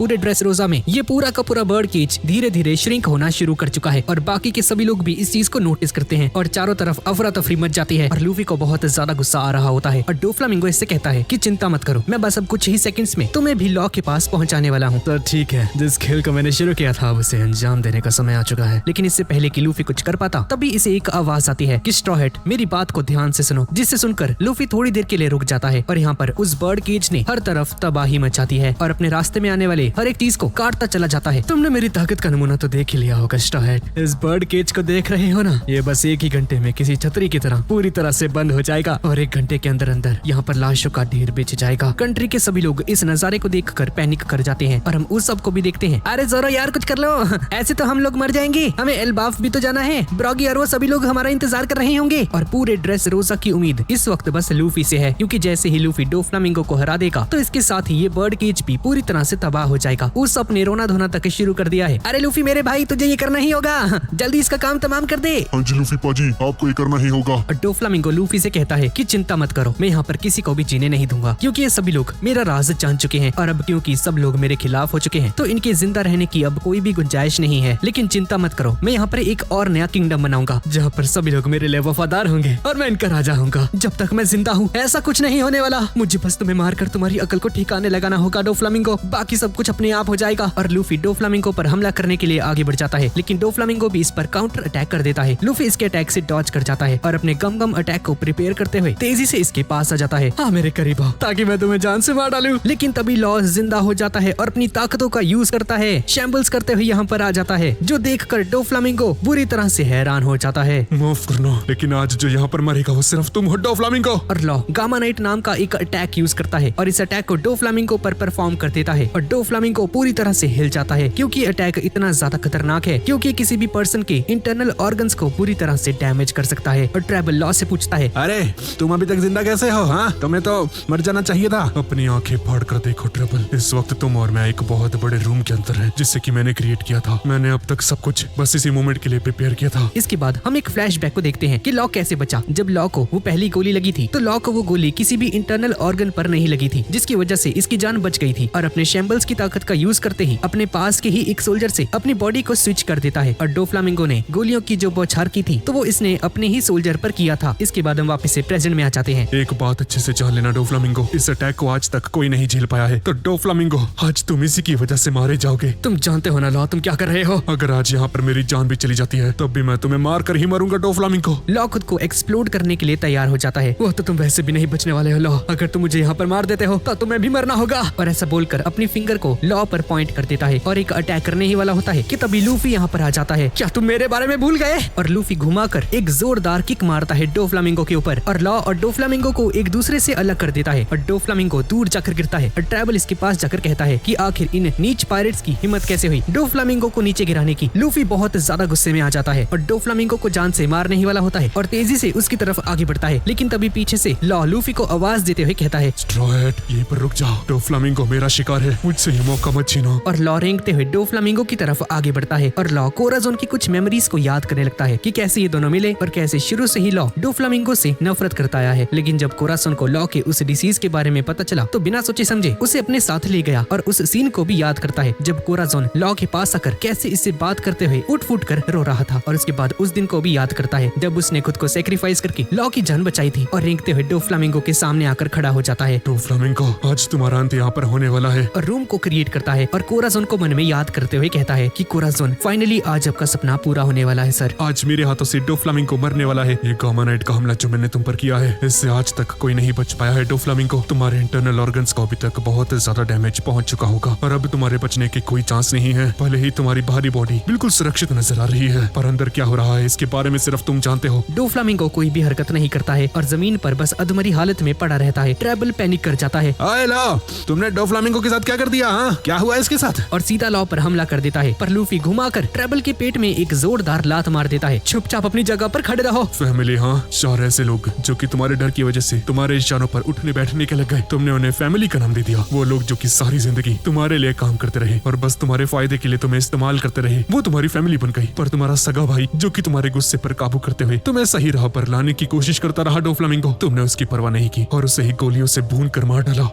पूरे ड्रेस रोजा में ये पूरा का पूरा बर्ड केज धीरे धीरे श्रिंक होना शुरू कर चुका है और बाकी के सभी लोग भी इस चीज को नोटिस करते हैं और चारों तरफ अफरा तफरी मच जाती है और लूफी को बहुत ज्यादा गुस्सा आ रहा होता है और डोफ्लामिंगो इससे कहता है कि चिंता मत करो, मैं बस अब कुछ ही सेकंड्स में तुम्हें भी लॉ के पास पहुंचाने वाला हूँ। तो ठीक है, जिस खेल को मैंने शुरू किया था अब उसे अंजाम देने का समय आ चुका है। लेकिन इससे पहले कि लूफी कुछ कर पाता तभी इसे एक आवाज आती है कि स्ट्रॉ हैट मेरी बात को ध्यान से सुनो, जिससे सुनकर लूफी थोड़ी देर के लिए रुक जाता है और यहाँ पर उस बर्ड केज ने हर तरफ तबाही मचाती है और अपने रास्ते में आने वाले हर एक चीज को काटता चला जाता है। तुमने मेरी ताकत का नमूना तो देख ही लिया होगा स्ट्रॉ हैट, इस बर्ड केज को देख रहे हो ना, ये बस एक ही घंटे में किसी छतरी की तरह पूरी तरह से बंद हो जाएगा और एक घंटे के अंदर अंदर यहाँ पर लाशों का ढेर बिछ जाएगा। कंट्री के सभी लोग इस नजारे को देखकर पैनिक कर जाते हैं और हम उस सब को भी देखते हैं। अरे जोरो यार कुछ कर लो, ऐसे तो हम लोग मर जाएंगे, हमें एल्बाफ भी तो जाना है, ब्रॉगी और वो सभी लोग हमारा इंतजार कर रहे होंगे। और पूरे ड्रेस रोजा की उम्मीद इस वक्त बस लूफी से है, क्योंकि जैसे ही लूफी डोफ्लामिंगो को हरा देगा तो इसके साथ ही ये बर्ड केज भी पूरी तरह से तबाह हो जाएगा। उस सब ने रोना धोना तक शुरू कर दिया है। अरे लूफी मेरे भाई, तुझे ये करना ही होगा, जल्दी इसका काम तमाम कर दे। हाँ जी लूफी पाजी, आपको ये करना ही होगा। और डोफ्लामिंगो लूफी से कहता है कि चिंता मत करो, मैं यहाँ पर किसी को भी जीने नहीं दूंगा, क्योंकि ये सभी लोग मेरा राज जान चुके हैं और अब क्योंकि सब लोग मेरे खिलाफ हो चुके हैं तो इनके जिंदा रहने की अब कोई भी गुंजाइश नहीं है। लेकिन चिंता मत करो, मैं यहाँ पर एक और नया किंगडम बनाऊंगा जहाँ पर सभी लोग मेरे लिए वफादार होंगे और मैं इनका राजा होऊंगा। जब तक मैं जिंदा हूँ ऐसा कुछ नहीं होने वाला, मुझे बस तुम्हें मारकर तुम्हारी अकल को ठिकाने लगाना होगा डोफ्लामिंगो, बाकी सब कुछ अपने आप हो जाएगा। और लूफी डोफ्लामिंगो पर हमला करने के लिए आगे बढ़ जाता है, लेकिन डोफ्लामिंगो भी इस पर काउंटर अटैक कर देता है। लूफी इसके अटैक से डॉज कर जाता है और अपने गम अटैक को प्रिपेयर करते हुए तेजी से इसके पास आ जाता है। हाँ मेरे करीब आओ ताकि मैं तुम्हें जान से मार डालूं। लेकिन तभी लॉ जिंदा हो जाता है और अपनी ताकतों का यूज करता है, शैम्बल्स करते हुए यहाँ पर आ जाता है, जो देखकर डोफ्लामिंगो बुरी तरह से हैरान हो जाता है। माफ करना, लेकिन आज जो यहाँ पर मरेगा वो सिर्फ तुम हो डोफ्लामिंगो। और लॉ गामा नाइट नाम का एक अटैक यूज करता है और इस अटैक को डोफ्लामिंगो पर परफॉर्म कर देता है और डोफ्लामिंगो पूरी तरह से हिल जाता है, क्योंकि अटैक इतना ज्यादा खतरनाक है क्योंकि किसी भी पर्सन के इंटरनल ऑर्गन्स को पूरी तरह से डैमेज कर सकता है। और ट्रेबल लॉ से पूछता है, अरे तुम अभी तक जिंदा कैसे हो? हाँ तुम्हें तो मर जाना चाहिए था। अपनी आंखें फाड़ कर देखो ट्रेबल, इस वक्त तुम और मैं एक बहुत बड़े रूम के अंदर है जिससे कि मैंने क्रिएट किया था। मैंने अब तक सब कुछ बस इसी मोमेंट के लिए प्रिपेयर किया था। इसके बाद हम एक फ्लैशबैक को देखते हैं कि लॉ कैसे बचा। जब लॉ को वो पहली गोली लगी थी तो लॉ को वो गोली किसी भी इंटरनल ऑर्गन पर नहीं लगी थी, जिसकी वजह से इसकी जान बच गई थी। और अपने शैम्बल्स की ताकत का यूज करते ही अपने पास के ही एक सोल्जर से अपनी बॉडी को स्विच कर देता है। और डोफ्लामिंगो ने गोलियों की जो बौछार की थी तो वो इसने अपने ही सोल्जर पर किया था। इसके बाद हम वापस से प्रेजेंट में आ जाते हैं। एक बात अच्छे से जान लेना डोफ्लामिंगो, इस अटैक को आज तक कोई नहीं झेल पाया है, तो डोफ्लामिंगो आज तुम इसी की वजह से मारे जाओगे। तुम जानते हो ना लॉ तुम क्या कर रहे हो? अगर आज यहाँ पर मेरी जान भी चली जाती है तब भी मैं तुम्हें मार कर ही मरूंगा डोफ्लामिंगो। लॉ खुद को एक्सप्लोड करने के लिए तैयार हो जाता है। वो तो तुम वैसे भी नहीं बचने वाले हो लॉ, अगर तुम मुझे यहाँ पर मार देते हो तो तुम्हें भी मरना होगा। और ऐसा बोलकर अपनी फिंगर को लॉ पर पॉइंट कर देता है और एक अटैक करने ही वाला होता है कि तभी लूफी यहाँ पर आ जाता है। क्या तुम मेरे बारे में भूल गए? और लूफी घुमाकर एक जोरदार किक मारता है डोफ्लामिंगो के ऊपर और लॉ और डोफ्लामिंगो को एक दूसरे से अलग कर देता है और डोफ्लामिंगो दूर जाकर गिरता है और ट्रेबल इसके पास जाकर कहता है कि आखिर इन नीच पायरेट्स की हिम्मत कैसे हुई डोफ्लामिंगो को नीचे गिराने की। लूफी बहुत ज्यादा गुस्से में आ जाता है और डोफ्लामिंगो को जान से मारने ही वाला होता है और तेजी से उसकी तरफ आगे बढ़ता है। लेकिन तभी पीछे से लॉ लूफी को आवाज देते हुए कहता है, स्ट्रॉ हैट यहीं पर रुक जाओ, डोफ्लामिंगो मेरा शिकार है, मुझसे ये मौका मत छीनो। और लॉ रेंगते हुए डोफ्लामिंगो की तरफ आगे बढ़ता है और लॉ कोराज़ोन की कुछ मेमोरीज को याद करने लगता है कि कैसे ये दोनों मिले और कैसे शुरू से ही लॉ डोफ्लामिंगो से नफरत करता आया है। लेकिन जब कोराज़ोन को लॉ के उस डिसीज के बारे में पता चला तो बिना सोचे समझे उसे अपने साथ ले गया और उस सीन को भी याद करता है जब कोराज़ोन लॉ के पास आकर कैसे इससे बात करते हुए उठ फुट कर रो रहा था। और उसके बाद उस दिन को भी याद करता है जब उसने खुद को सेक्रीफाइस करके लॉ की जान बचाई थी और रेंगते हुए डोफ्लामिंगो के सामने आकर खड़ा हो जाता है। डोफ्लामिंगो आज तुम्हारा अंत यहाँ पर होने वाला है। और रूम को क्रिएट करता है और कोराज़ोन को मन में याद करते हुए कहता है कि कोराज़ोन फाइनली आज आपका सपना पूरा होने वाला है सर। आज मेरे हाथों से डोफ्लामिंगो मरने वाला है। ये गामा नाइट का हमला जो मैंने तुम पर किया है इससे आज तक कोई नहीं बच पाया है डोफ्लामिंगो। तुम्हारे इंटरनल ऑर्गन्स को अभी तक बहुत ज्यादा डैमेज पहुंच चुका होगा और अब तुम्हारे बचने की कोई चांस नहीं है। भले ही तुम्हारी बाहरी बॉडी बिल्कुल सुरक्षित नजर आ रही है पर अंदर क्या हो रहा है इसके बारे में सिर्फ तुम जानते हो। डोफ्लामिंगो कोई भी हरकत नहीं करता है और जमीन पर बस अधमरी हालत में पड़ा रहता है। ट्रेबल पैनिक कर जाता है। अरे लॉ तुमने डोफ्लामिंगो के साथ क्या कर दिया? हाँ क्या हुआ इसके साथ? और सीधा लॉ पर हमला कर देता है पर लूफी घुमाकर ट्रेबल के पेट में एक जोरदार लात मार देता है। चुपचाप अपनी जगह पर खड़े रहो। फैमिली, हाँ 4 ऐसे लोग जो कि तुम्हारे डर की वजह से तुम्हारे इशारों पर उठने बैठने के लग गए, तुमने उन्हें फैमिली का नाम दे दिया। वो लोग जो कि सारी जिंदगी तुम्हारे लिए काम करते रहे और बस तुम्हारे फायदे के लिए तुम्हें इस्तेमाल करते रहे, वो तुम्हारी फैमिली बन गई। पर तुम्हारा सगा भाई जो कि तुम्हारे गुस्से पर काबू करते हुए तुम्हें सही राह पर लाने की कोशिश करता रहा डोफ्लामिंगो, तुमने उसकी परवाह नहीं की और उसे ही गोलियों से भून कर मार डाला।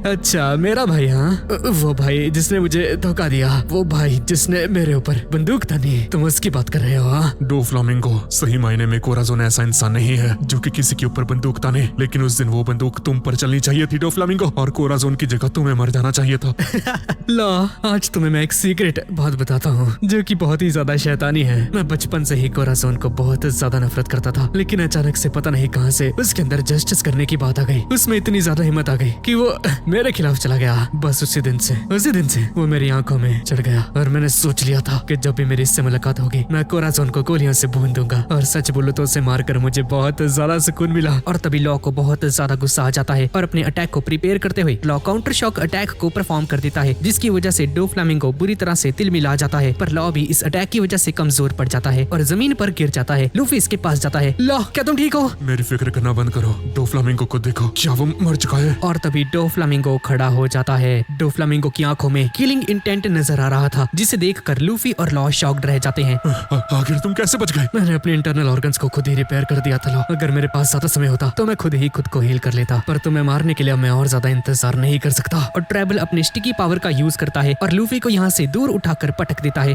अच्छा मेरा भाई, हाँ वो भाई जिसने मुझे धोखा दिया, वो भाई जिसने मेरे ऊपर बंदूक तानी, तुम उसकी बात कर रहे हो? हाँ? डोफ्लामिंगो, सही मायने में कोराज़ोन ऐसा इंसान नहीं है जो कि किसी के ऊपर बंदूक ताने, लेकिन उस दिन वो बंदूक तुम पर चलनी चाहिए थी डोफ्लामिंगो, और कोराज़ोन की जगह तुम्हें मर जाना चाहिए था। ला, आज तुम्हें मैं एक सीक्रेट बात बताता हूँ जो कि बहुत ही ज्यादा शैतानी है। मैं बचपन से ही कोराज़ोन को बहुत ज्यादा नफरत करता था, लेकिन अचानक से पता नहीं कहां से उसके अंदर जस्टिस करने की बात आ गई। उसमें इतनी ज्यादा हिम्मत आ गई कि वो मेरे खिलाफ चला गया। बस उसी दिन से वो मेरी आंखों में चढ़ गया और मैंने सोच लिया था कि जब भी मेरी इससे मुलाकात होगी मैं कोराज़ोन को गोलियों से भून दूंगा। और सच बोलूं तो उसे मारकर मुझे बहुत ज्यादा सुकून मिला। और तभी लॉ को बहुत ज्यादा गुस्सा आ जाता है और अपने अटैक को प्रिपेयर करते हुए लॉ काउंटर शॉक अटैक को परफॉर्म कर देता है, जिसकी वजह से डोफ्लामिंगो बुरी तरह से तिलमिला जाता है। पर लॉ भी इस अटैक की वजह से कमजोर पड़ जाता है और जमीन पर गिर जाता है। लूफी इसके पास जाता है। लॉ, क्या तुम ठीक हो? मेरी फिक्र करना बंद करो, डोफ्लामिंगो को देखो, क्या वो मर चुका है? और तभी डोफ्लामिंगो खड़ा हो जाता है। डोफ्लामिंगो की आंखों में किलिंग इंटेंट नजर आ रहा था, जिसे देखकर लूफी और लॉ शॉक्ड रह जाते हैं। आखिर तुम कैसे बच गए? मैंने अपने इंटरनल ऑर्गन्स को खुद ही रिपेयर कर दिया था लॉ। अगर मेरे पास ज्यादा समय होता तो मैं खुद ही खुद को हील कर लेता, पर तुम्हें मारने के लिए मैं और ज्यादा इंतजार नहीं कर सकता। और ट्रेबल अपने स्टिकी पावर का यूज करता है और लूफी को यहाँ से दूर उठाकर पटक देता है।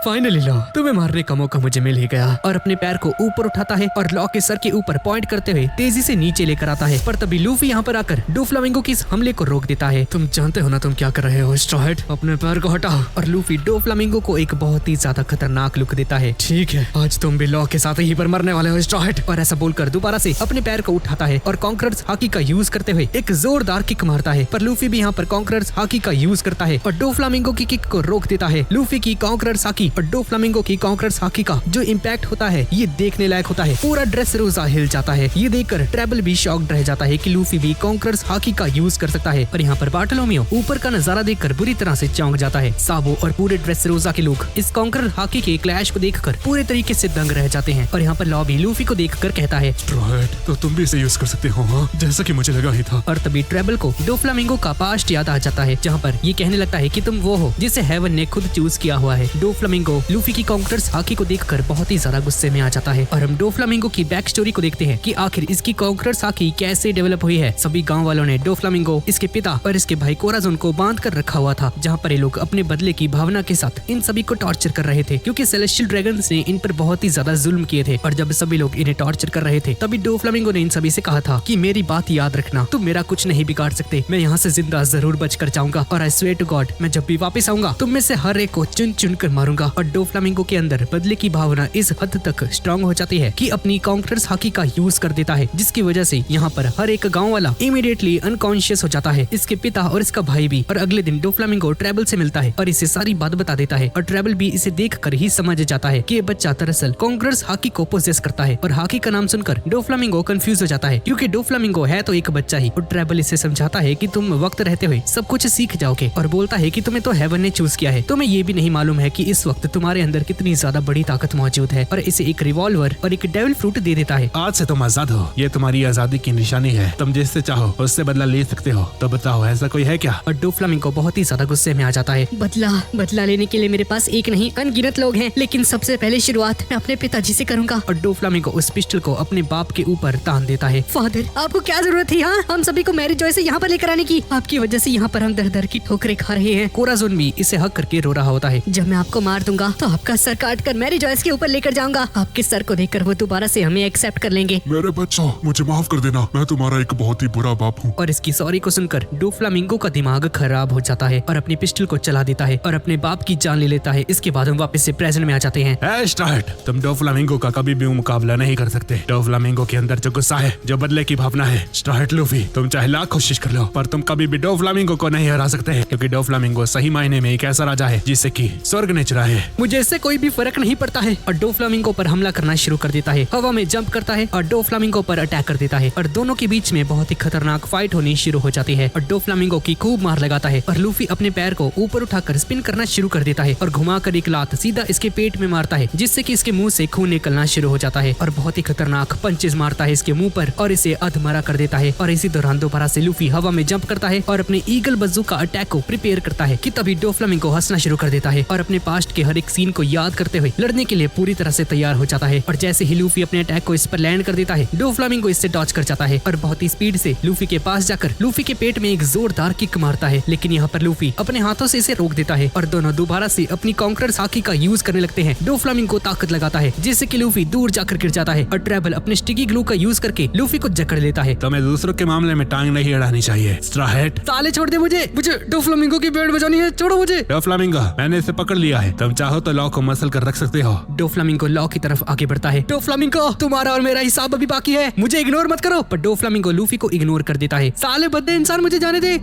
फाइनली लॉ, तुम्हें मारने का मौका मुझे मिल ही गया। और अपने पैर को ऊपर उठाता है और लॉ के सर के ऊपर पॉइंट करते हुए तेजी से नीचे लेकर आता है। पर तभी लूफी यहाँ पर आकर डोफ्लामिंगो की इस हमले को रोक देता है। तुम जानते हो ना तुम क्या कर रहे हो स्ट्रॉ हैट, अपने पैर को हटाओ। और लूफी डोफ्लामिंगो को एक बहुत ही ज्यादा खतरनाक लुक देता है। ठीक है, आज तुम भी लॉ के साथ ही पर मरने वाले हो स्ट्रॉ हैट। और ऐसा बोलकर दोबारा से अपने पैर को उठाता है और कॉन्करर्स हाकी का यूज करते हुए एक जोरदार किक मारता है। पर लूफी भी यहाँ पर कॉन्करर्स हाकी का यूज करता है और डोफ्लामिंगो की किक को रोक देता है। लूफी की कॉन्करर्स हाकी और डोफ्लामिंगो की कॉन्करर्स हाकी का जो इम्पैक्ट होता है ये देखने लायक होता है। पूरा ड्रेसरोसा हिल जाता है। ये देखकर ट्रेबल भी शॉक्ड रह जाता है कि लूफी भी कॉन्करर्स हाकी का यूज कर सकता है। और यहाँ पर बार्टोलोमियो ऊपर का नजारा देखकर बुरी तरह से चौंक जाता है। साबो और पूरे ड्रेसरोसा के लोग इस कॉन्करर हाकी के क्लैश को देखकर पूरे तरीके से दंग रह जाते हैं। और यहाँ पर लॉ भी लूफी को देखकर कहता है, स्ट्रॉ हैट, तो तुम भी इसे यूज कर सकते हो, हाँ? जैसा कि मुझे लगा ही था। और तभी ट्रेबल को डोफ्लामिंगो का पास्ट याद आ जाता है, जहाँ पर ये कहने लगता है कि तुम वो हो जिसे हेवन ने खुद चूज किया हुआ है। डोफ्लामिंगो लूफी की कॉन्करर्स हाकी को देखकर बहुत ही ज्यादा गुस्से में आ जाता है। और हम डोफ्लामिंगो की बैक स्टोरी को देखते हैं कि आखिर इसकी कॉन्करर्स हाकी कैसे डेवलप हुई है। सभी गांव वालों ने डोफ्लामिंगो, इसके पिता और इसके भाई कोराज़ोन को बांध कर रखा हुआ था, जहाँ पर ये लोग अपने बदले की भावना के साथ इन सभी को टॉर्चर कर रहे थे, क्योंकि सेलेस्टियल ड्रैगन्स ने इन पर बहुत ही ज्यादा जुल्म किए थे। और जब सभी लोग इन्हें टॉर्चर कर रहे थे तभी डोफ्लामिंगो ने इन सभी से कहा था कि मेरी बात याद रखना, तुम मेरा कुछ नहीं बिगाड़ सकते, मैं यहाँ से जिंदा जरूर बच कर जाऊंगा। और आई स्वेयर टू गॉड, मैं जब भी वापस आऊंगा तुम में से हर एक को चुन चुन कर मारूंगा। और डोफ्लामिंगो के अंदर बदले की भावना इस हद तक स्ट्रांग हो जाती है कि अपनी कॉन्करर्स हाकी का यूज कर देता है, जिसकी वजह से यहाँ पर हर एक गाँव वाला इमीडिएटली अनकॉन्शियस हो जाता है, इसके पिता और इसका भाई भी। और अगले दिन डोफ्लामिंगो ट्रेबल से मिलता है और इसे सारी बात बता देता है। और ट्रेबल भी इसे देख कर ही समझ जाता है कि ये बच्चा दरअसल कॉन्करर्स हाकी को पोजेस करता है। और हाकी का नाम सुनकर डोफ्लामिंगो कंफ्यूज हो जाता है, क्योंकि डोफ्लामिंगो है तो एक बच्चा ही। और ट्रेबल इसे समझाता है कि तुम वक्त रहते हुए सब कुछ सीख जाओगे, और बोलता है कि तुम्हें तो हेवन ने चूज किया है, तुम्हें ये भी नहीं मालूम है कि इस वक्त तुम्हारे अंदर कितनी ज्यादा बड़ी ताकत मौजूद है। और इसे एक रिवॉल्वर और एक डेविल फ्रूट दे देता है। आज से तुम आजाद हो, ये तुम्हारी आजादी की निशानी है, तुम जिससे चाहो उससे बदला ले सकते हो। तो बताओ ऐसा कोई है क्या? और डोफ्लामिंगो बहुत ही ज्यादा गुस्से में आ जाता है। बदला लेने के लिए मेरे पास एक नहीं अनगिनत लोग हैं, लेकिन सबसे पहले शुरुआत मैं अपने पिताजी से करूंगा। और डोफ्लामिंगो उस पिस्टल को अपने बाप के ऊपर तान देता है। फादर, आपको क्या जरूरत थी हम सभी को मैरी जॉय से यहाँ पर लेकर आने की? आपकी वजह से यहाँ पर हम दर दर की ठोकरें खा रहे हैं। कोराज़ोन भी इसे हक करके रो रहा होता है। जब मैं आपको मार दूंगा तो आपका सर काट कर मैरी जॉयस के ऊपर लेकर जाऊंगा। आपके सर को देखकर वो दोबारा से हमें एक्सेप्ट कर लेंगे। मेरे बच्चों, मुझे माफ कर देना, मैं तुम्हारा एक बहुत ही बुरा बाप हूँ। और इसकी सॉरी को सुनकर डोफ्लामिंगो का दिमाग खराब हो जाता है और अपनी पिस्टल को चला देता है और अपने बाप की जान ले लेता है। इसके बाद हम वापस से प्रेजेंट में आ जाते हैं। स्टार्ट, तुम डोफ्लामिंगो का कभी भी मुकाबला नहीं कर सकते। डोफ्लामिंगो के अंदर जो गुस्सा है, जो बदले की भावना है, स्टार्ट लूफी, तुम चाहे लाख कोशिश कर लो पर तुम कभी भी डोफ्लामिंगो को नहीं हरा सकते, क्योंकि डोफ्लामिंगो सही मायने में एक ऐसा राजा है जिसे कि स्वर्ग ने चुरा है। मुझे इससे कोई भी फर्क नहीं पड़ता है। और डोफ्लामिंगो पर हमला करना शुरू कर देता है, हवा में जंप करता है और डोफ्लामिंगो पर अटैक कर देता है। और दोनों के बीच में बहुत ही खतरनाक फाइट होनी शुरू हो जाती है। और डोफ्लामिंगो की खूब मार लगाता है और लूफी अपने पैर को ऊपर उठाकर स्पिन करना शुरू कर देता है और घुमाकर एक लात सीधा इसके पेट में मारता है, जिससे कि इसके मुंह से खून निकलना शुरू हो जाता है। और बहुत ही खतरनाक पंचेस मारता है इसके मुंह पर और इसे अधमरा कर देता है। और इसी दौरान दोबारा से लूफी हवा में जंप करता है और अपने ईगल बज़ूका अटैक को प्रिपेयर करता है कि तभी डोफ्लामिंगो हंसना शुरू कर देता है और अपने पास्ट के हर एक सीन को याद करते हुए लड़ने के लिए पूरी तरह से तैयार हो जाता है। और जैसे ही लूफी अपने अटैक को इस पर लैंड कर देता है, डोफ्लामिंगो इससे डॉच कर जाता है और बहुत ही स्पीड से लूफी के पास जाकर लूफी के पेट में एक जोरदार किक किक मारता है, लेकिन यहाँ पर लूफी अपने हाथों से इसे रोक देता है और दोनों दोबारा से अपनी कॉन्करर्स हाकी का यूज करने लगते हैं। डोफ्लामिंगो ताकत लगाता है जिससे कि लूफी दूर जाकर गिर जाता है और ट्रेबल अपने स्टिकी ग्लू का यूज करके लूफी को जकड़ लेता है। तुम्हें दूसरों के मामले में टांग नहीं अड़ानी चाहिए स्ट्रॉ हैट। साले छोड़ दे मुझे डोफ्लामिंगो की बैंड बजानी है, छोड़ो मुझे। डोफ्लामिंगो, मैंने इसे पकड़ लिया है, तुम चाहो तो लॉ को मसल कर रख सकते हो। डोफ्लामिंगो लॉ की तरफ आगे बढ़ता है। डोफ्लामिंगो, तुम्हारा और मेरा हिसाब अभी बाकी है, मुझे इग्नोर मत करो। पर डोफ्लामिंगो लूफी को इग्नोर कर देता है। साले बद्दे इंसान, मुझे जाने दे।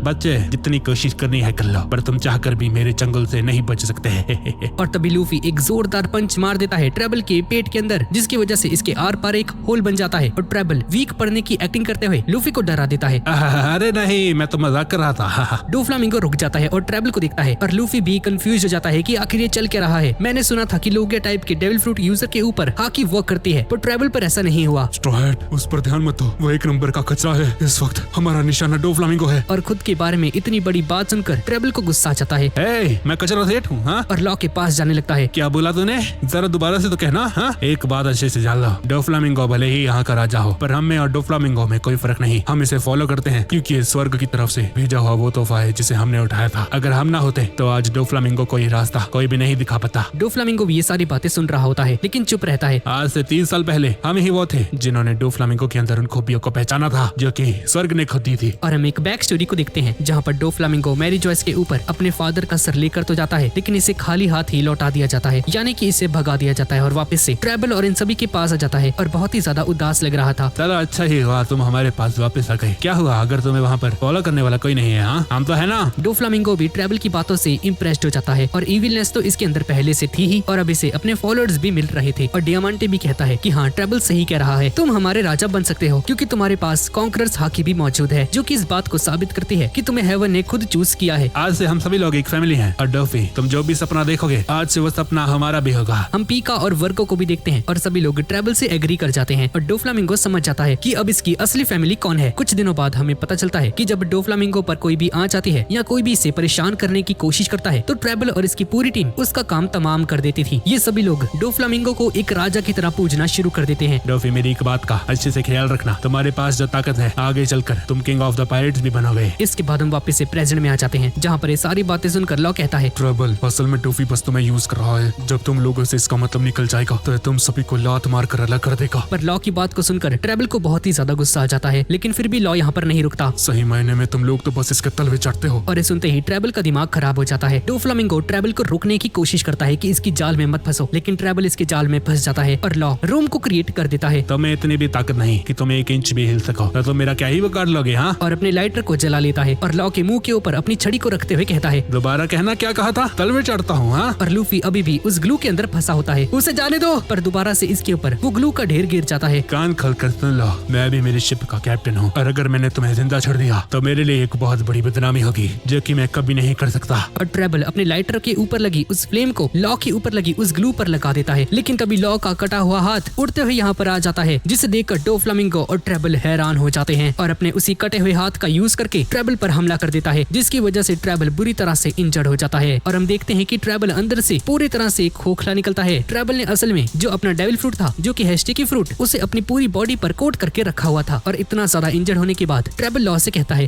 बच्चे, जितनी कोशिश करनी है कर लो, पर तुम चाहकर भी मेरे चंगुल से नहीं बच सकते हैं। और तभी लूफी एक जोरदार पंच मार देता है ट्रेबल के पेट के अंदर, जिसकी वजह से इसके आर पार एक होल बन जाता है और ट्रेबल वीक पड़ने की एक्टिंग करते हुए लूफी को डरा देता है। अरे नहीं, मैं तो मजाक कर रहा था। डोफ्लामिंगो रुक जाता है और ट्रेबल को देखता है और लूफी भी कंफ्यूज हो जाता है कि आखिर ये चल क्या रहा है। मैंने सुना था कि लोगिया टाइप के डेविल फ्रूट यूजर के ऊपर हाकी वर्क करती है, पर ट्रेबल पर ऐसा नहीं हुआ। स्ट्रॉ हैट, उस पर ध्यान मत दो, वो एक नंबर का कचरा है। इस वक्त हमारा निशाना डोफ्लामिंगो है। और खुद के बारे में इतनी बड़ी बात सुनकर ट्रेबल को गुस्सा आ जाता है मैं कचरा सेठ हूँ। हाँ, और लॉ के पास जाने लगता है। क्या बोला तूने? जरा दोबारा से तो कहना। हाँ, एक बात अच्छे से जान लो, डोफ्लामिंगो भले ही यहाँ का राजा हो, पर हमें और डोफ्लामिंगो में कोई फर्क नहीं। हम इसे फॉलो करते हैं क्योंकि ये स्वर्ग की तरफ से भेजा हुआ वो तोहफा है जिसे हमने उठाया था। अगर हम ना होते तो आज डोफ्लामिंगो को ये रास्ता कोई भी नहीं दिखा पाता। डोफ्लामिंगो भी ये सारी बातें सुन रहा होता है, लेकिन चुप रहता है। आज से 3 साल पहले हम ही वो थे जिन्होंने डोफ्लामिंगो के अंदर उन खूबियों को पहचाना था जो कि स्वर्ग ने खुद दी थी। और हम एक बैक स्टोरी को देखते हैं जहाँ पर डोफ्लामिंगो मैरी जॉयस के ऊपर अपने फादर का सर लेकर तो जाता है, लेकिन इसे खाली हाथ ही लौटा दिया जाता है, यानी कि इसे भगा दिया जाता है और वापस से ट्रेबल और इन सभी के पास आ जाता है और बहुत ही ज्यादा उदास लग रहा था। चलो अच्छा ही हुआ तुम हमारे पास वापस आ गए। क्या हुआ अगर तुम्हें वहाँ पर फॉलो करने वाला कोई नहीं है? हाँ, हम तो है ना। डोफ्लामिंगो भी ट्रेबल की बातों से इम्प्रेस्ड हो जाता है और इविलनेस तो इसके अंदर पहले से थी ही और अब इसे अपने फॉलोअर्स भी मिल रहे थे। और डियामांटे भी कहता है कि हाँ, ट्रेबल सही कह रहा है, तुम हमारे राजा बन सकते हो क्योंकि तुम्हारे पास कॉन्करर्स हाकी भी मौजूद है, जो कि इस बात को साबित करती है कि तुम्हें हेवन ने खुद चूज किया है। आज से हम सभी लोग एक फैमिली हैं और डोफी, तुम जो भी सपना देखोगे आज से वो सपना हमारा भी होगा। हम पीका और वर्को को भी देखते हैं और सभी लोग ट्रेबल से एग्री कर जाते हैं और डोफ्लामिंगो समझ जाता है कि अब इसकी असली फैमिली कौन है। कुछ दिनों बाद हमें पता चलता है कि जब डोफ्लामिंगो पर कोई भी आंच आती है या कोई भी इसे परेशान करने की कोशिश करता है तो ट्रेबल और इसकी पूरी टीम उसका काम तमाम कर देती थी। ये सभी लोग डोफ्लामिंगो को एक राजा की तरह पूजना शुरू कर देते हैं। डोफी, मेरी एक बात का अच्छे से ख्याल रखना, तुम्हारे पास जो ताकत है आगे चलकर तुम किंग ऑफ द पायरेट्स भी बनोगे। इसके बाद हम वापस से प्रेजेंट में आ जाते हैं जहाँ पर ये सारी बातें सुनकर लॉ कहता है, ट्रेबल, असल में डोफी बस तुम्हें यूज कर रहा है। जब तुम लोगों से इसका मतलब निकल जाएगा तो तुम सभी को लात मार कर अलग कर देगा। पर लॉ की बात को सुनकर ट्रेबल को बहुत ही ज्यादा गुस्सा आ जाता है, लेकिन फिर भी लॉ यहाँ पर नहीं रुकता। सही मायने में तुम लोग तो बस इसके तलवे चढ़ते हो। और ये सुनते ही ट्रेबल का दिमाग खराब हो जाता है। डोफ्लामिंगो ट्रेबल को रोकने की कोशिश करता है कि इसकी जाल में मत फंसो, लेकिन ट्रेबल इसके जाल में फंस जाता है और लॉ रूम को क्रिएट कर देता है। तुम्हें इतनी भी ताकत नहीं कि तुम 1 इंच भी हिल सको, तो तुम मेरा क्या ही बिगाड़ लोगे? हाँ, और अपने लाइटर को जला लेता है और लॉ के मुंह के ऊपर अपनी छड़ी को रखते हुए कहता है, दोबारा कहना, क्या कहा था? तलवे चढ़ता हूँ। हाँ, और लूफी अभी भी उस ग्लू के अंदर फंसा होता है। उसे जाने दो। पर दोबारा से इसके ऊपर वो ग्लू का ढेर गिर जाता है। कान खोलकर सुन लो, मैं भी मेरी शिप का कैप्टन हूँ और अगर मैंने तुम्हें जिंदा छोड़ दिया तो मेरे लिए एक बहुत बड़ी बदनामी होगी जो कि मैं कभी नहीं कर सकता। और ट्रेबल अपने लाइटर के ऊपर लगी उस फ्लेम को लॉ के ऊपर लगी उस ग्लू पर लगा देता है, लेकिन तभी लॉ का कटा हुआ हाथ उड़ते हुए यहाँ पर आ जाता है, जिसे देखकर डोफ्लामिंगो और ट्रेबल हैरान हो जाते हैं और अपने उसी कटे हुए हाथ का यूज करके ट्रेबल पर हमला कर देता है, जिसकी वजह से ट्रेबल बुरी तरह से इंजर्ड हो जाता है। और हम देखते हैं कि ट्रेबल अंदर से पूरी तरह से खोखला निकलता है। ट्रेबल ने असल में जो अपना डेविल फ्रूट था, जो कि है स्टिकी फ्रूट, उसे अपनी पूरी बॉडी पर कोट करके रखा हुआ था। और इतना ज्यादा इंजर्ड होने के बाद ट्रेबल लॉ से कहता है,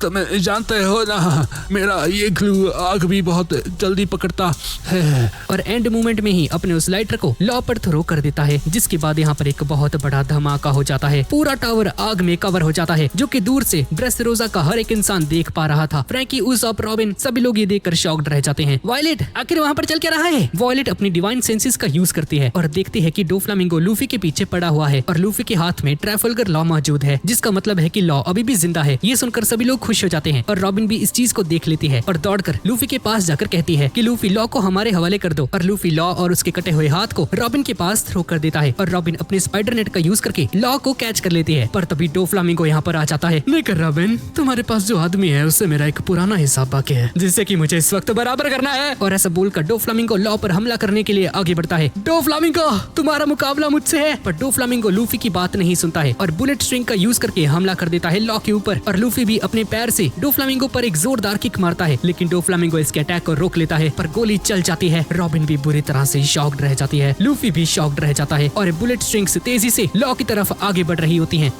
तुम जानते हो ना, मेरा ये ग्लू आग भी बहुत जल्दी पकड़ता है। और एंड मोमेंट में ही अपने उस लाइटर को लॉ पर थ्रो कर देता है, जिसके बाद यहाँ पर एक बहुत बड़ा धमाका हो जाता है। पूरा टावर आग में कवर हो जाता है, जो कि दूर से ड्रेसरोजा का हर एक इंसान देख पा रहा था। फ्रैंकी, उसॉप, रॉबिन, सभी लोग ये देखकर शॉक्ड रह जाते हैं। वायलेट, आखिर वहाँ पर चल क्या रहा है? वायलेट अपनी डिवाइन सेंसेस का यूज करती है और देखती है कि डोफ्लामिंगो लूफी के पीछे पड़ा हुआ है और लूफी के हाथ में ट्रैफल्गर लॉ मौजूद है, जिसका मतलब है कि लॉ अभी भी जिंदा है। ये सुनकर सभी लोग खुश हो जाते हैं और रॉबिन भी इस चीज को देख लेती है और दौड़कर लूफी के पास जाकर कहती है कि लूफी, लॉ को हमारे हवाले कर दो। और लूफी लॉ और उसके कटे हुए हाथ को रॉबिन के पास थ्रो कर देता है और रॉबिन अपने स्पाइडर नेट का यूज करके लॉ को कैच कर लेती है। पर तभी डोफ्लामिंगो यहाँ पर आ जाता है। लेकर रॉबिन, तुम्हारे पास जो आदमी है उससे मेरा एक पुराना हिसाब बाकी है, जिससे कि मुझे इस वक्त बराबर करना है। और ऐसा बोलकर डोफ्लामिंगो लॉ पर हमला करने के लिए आगे बढ़ता है। डोफ्लामिंगो, तुम्हारा मुकाबला मुझसे है। पर डोफ्लामिंगो लूफी की बात नहीं सुनता है और बुलेट स्ट्रिंग का यूज करके हमला कर देता है लॉ के ऊपर। और लूफी भी अपने पैर से डोफ्लामिंगो पर एक जोरदार किक मारता है, लेकिन डोफ्लामिंगो इसके अटैक को रोक लेता है, पर गोली चल जाती है। रॉबिन भी बुरी तरह से शॉक्ड रह जाती है, लूफी भी शॉक्ड रह जाता है और बुलेट स्ट्रिंग्स तेजी से लॉ की तरफ आगे बढ़ रही होती हैं।